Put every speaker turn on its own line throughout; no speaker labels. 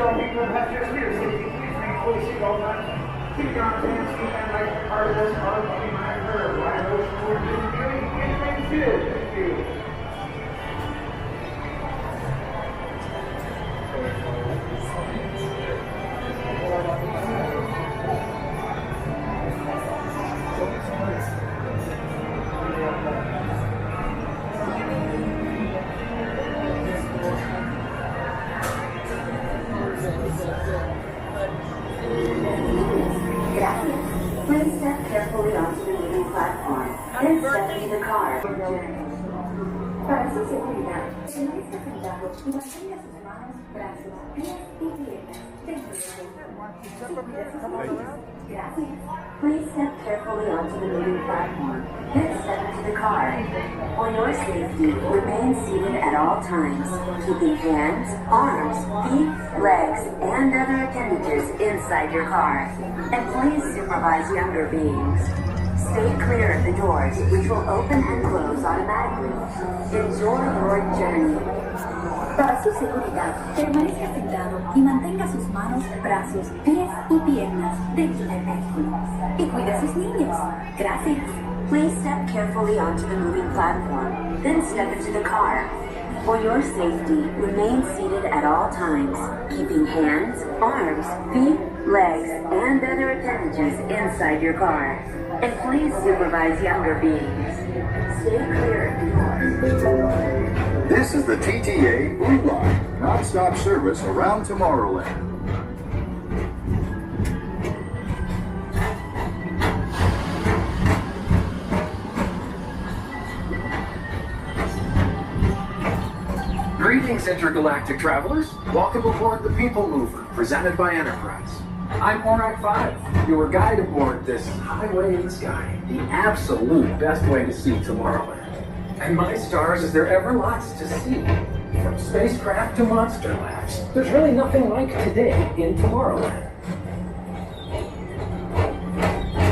all people have just here. Safety, please make fully seat all time. Keep your arms and feet and like Abodes are running my curve. Wide ocean toward you. Thank you. Thank you.
Please step carefully onto the moving platform, then step into the car. Para su seguridad, permanezca sentado y mantenga sus manos, brazos, pies y piernas dentro del vehículo. Gracias. Please step carefully onto the moving platform, then step into the car. For your safety, remain seated at all times, keeping hands, arms, feet, legs, and other appendages inside your car. And please supervise younger beings. Stay clear of the doors, which will open and close automatically. Enjoy your journey. Para su seguridad, permanezca sentado y mantenga sus manos, brazos, pies y piernas dentro del vehículo. Y cuide a sus niños. Gracias. Please step carefully onto the moving platform, then step into the car. For your safety, remain seated at all times, keeping hands, arms, feet, legs, and other appendages inside your car. And please supervise younger beings. Stay clear of the doors.
This is the TTA Blue Line, non-stop service around Tomorrowland.
Greetings, intergalactic travelers. Welcome aboard the People Mover, presented by Enterprise. I'm Morak 5, your guide aboard this highway in the sky, the absolute best way to see Tomorrowland. And my stars, is there ever lots to see? From spacecraft to monster labs, there's really nothing like today in Tomorrowland.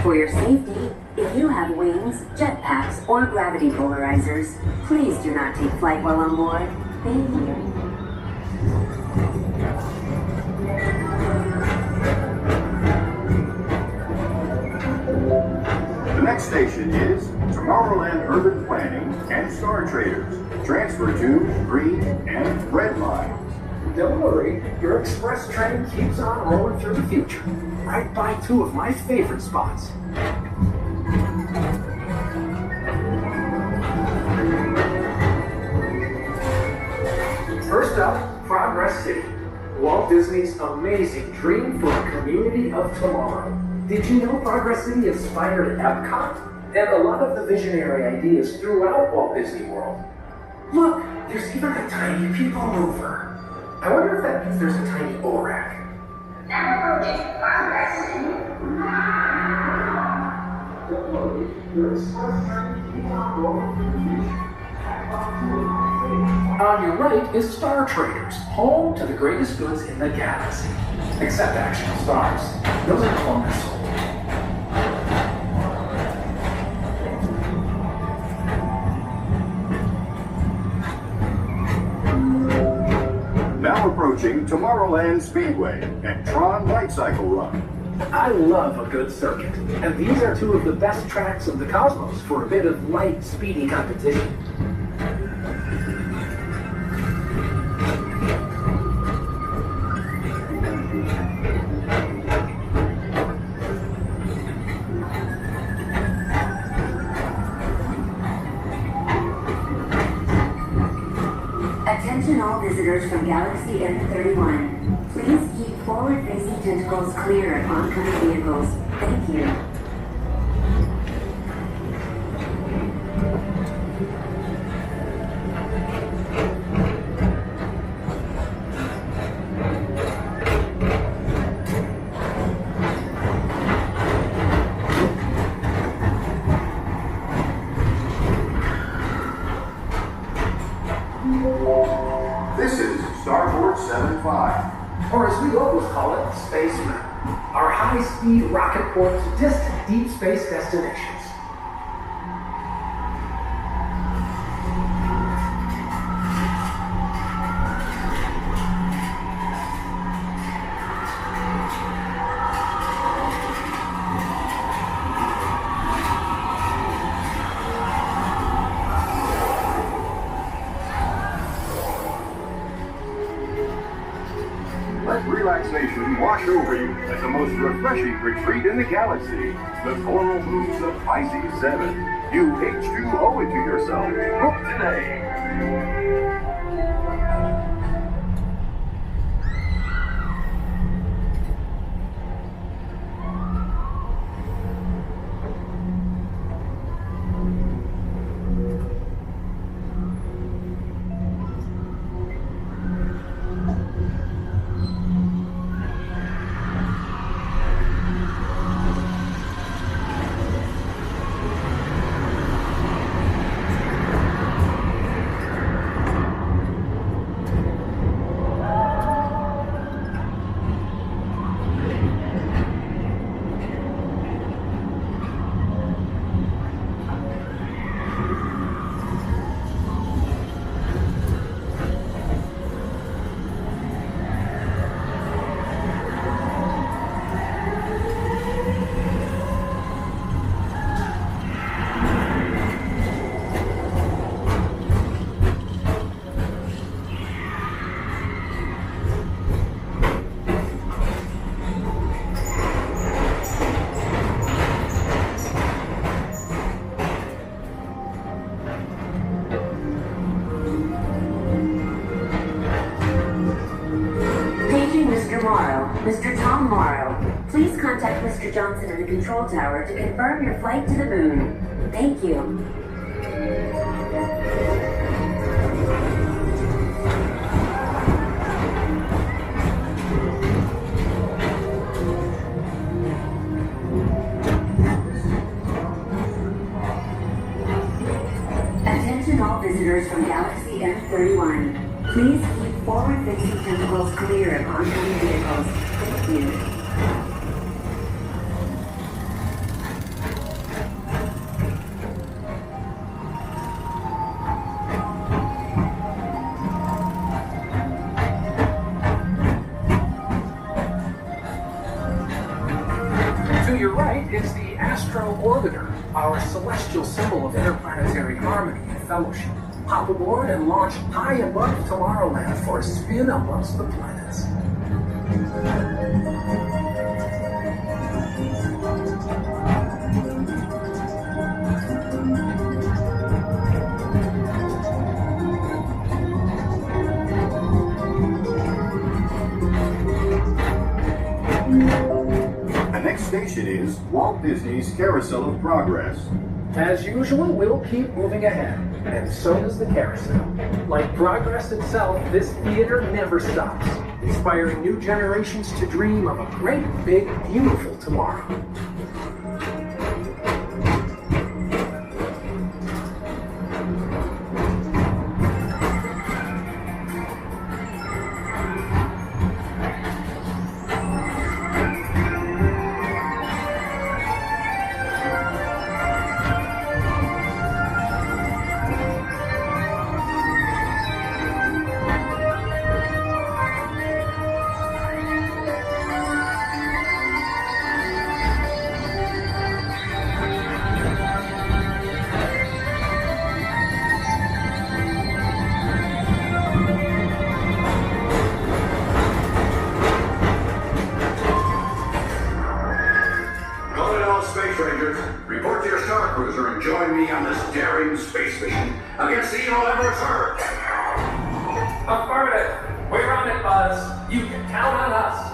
For your safety, if you have wings, jetpacks, or gravity polarizers, please do not take flight while on board. Thank you.
The next station is Tomorrowland Urban Planning and Star Traders. Transfer to green and red lines.
Don't worry, your express train keeps on rolling through the future, right by two of my favorite spots. First up, Progress City, Walt Disney's amazing dream for a community of tomorrow. Did you know Progress City inspired Epcot? And a lot of the visionary ideas throughout Walt Disney World. Look, there's even a tiny people mover. I wonder if that means there's a tiny ORAC.
Now loaded Progress City.
Don't worry, your express train keeps on rolling through the future. On your right is Star Traders, home to the greatest goods in the galaxy. Except actual stars. Those are Columbus.
Now approaching Tomorrowland Speedway and Tron Light Cycle Run.
I love a good circuit, and these are two of the best tracks of the cosmos for a bit of light, speedy competition.
Attention all visitors from Galaxy N31. Please keep forward-facing tentacles clear of oncoming vehicles. Thank you.
This is Starboard 75.
Or as we always call it, Space Mountain. Our high-speed rocket port to distant deep space destinations.
wash over you at the most refreshing retreat in the galaxy, the coral moons of Pisces 7. You H2 owe it to yourself. Book today.
Mr. Tom Morrow, please contact Mr. Johnson in the control tower to confirm your flight to the moon. Thank you. Attention all visitors from Galaxy F31. Please keep forward-facing tentacles clear of oncoming vehicles. Thank you.
To your right is the Astro Orbiter, our celestial symbol of interplanetary harmony and fellowship. Hop aboard and launch high above Tomorrowland for a spin amongst the planets.
The next station is Walt Disney's Carousel of Progress.
As usual, we'll keep moving ahead, and so does the carousel. Like progress itself, this theater never stops, inspiring new generations to dream of a great, big, beautiful tomorrow.
Report to your Star Cruiser and join me on this daring space mission against the evil Emperor's Herd.
Affirmative. We're on it, Buzz. You can count on us.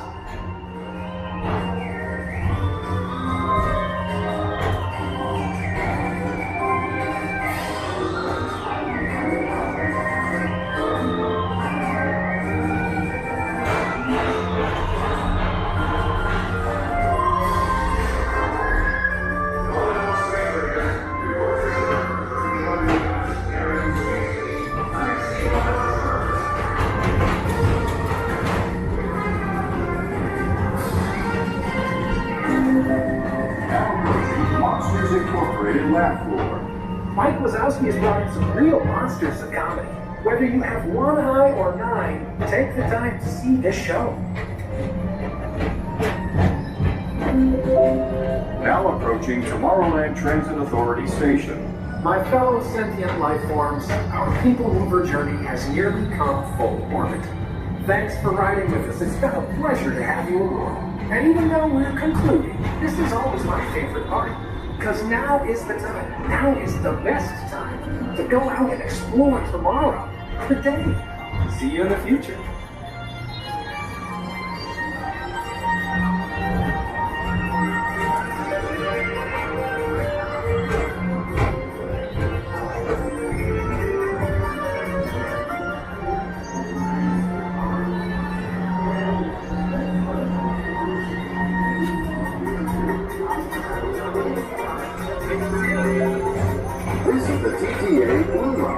Mike Wazowski has brought in some real monsters of comedy. Whether you have one eye or 9, take the time to see this show.
Now approaching Tomorrowland Transit Authority Station.
My fellow sentient life forms, our people mover journey has nearly come full orbit. Thanks for riding with us. It's been a pleasure to have you aboard. And even though we're concluding, this is always my favorite part. Because now is the time. Now is the best time to go out and explore tomorrow. Today. See you in the future.
This is the TTA Blue Line.